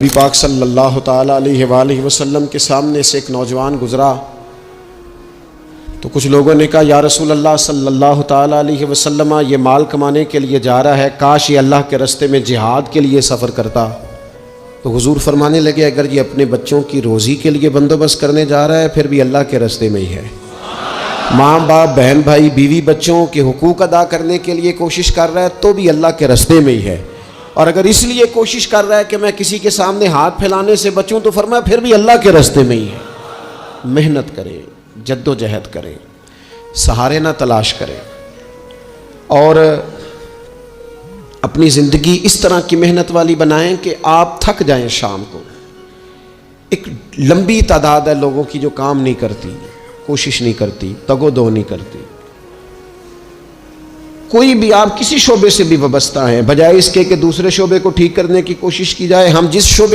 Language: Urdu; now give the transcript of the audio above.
نبی پاک صلی اللہ تعالیٰ علیہ وآلہ وسلم کے سامنے سے ایک نوجوان گزرا تو کچھ لوگوں نے کہا یا رسول اللہ صلی اللہ تعالیٰ علیہ وسلم یہ مال کمانے کے لیے جا رہا ہے، کاش یہ اللہ کے راستے میں جہاد کے لیے سفر کرتا۔ تو حضور فرمانے لگے اگر یہ اپنے بچوں کی روزی کے لیے بندوبست کرنے جا رہا ہے پھر بھی اللہ کے راستے میں ہی ہے۔ ماں باپ بہن بھائی بیوی بچوں کے حقوق ادا کرنے کے لیے کوشش کر رہا ہے تو بھی اللہ کے راستے میں ہی ہے، اور اگر اس لیے کوشش کر رہا ہے کہ میں کسی کے سامنے ہاتھ پھیلانے سے بچوں تو فرمایا پھر بھی اللہ کے راستے میں ہی ہے۔ محنت کریں، جد و جہد کریں، سہارے نہ تلاش کریں، اور اپنی زندگی اس طرح کی محنت والی بنائیں کہ آپ تھک جائیں شام کو۔ ایک لمبی تعداد ہے لوگوں کی جو کام نہیں کرتی، کوشش نہیں کرتی، تگ و دو نہیں کرتی۔ کوئی بھی آپ کسی شعبے سے بھی وابستہ ہیں، بجائے اس کے کہ دوسرے شعبے کو ٹھیک کرنے کی کوشش کی جائے، ہم جس شعبے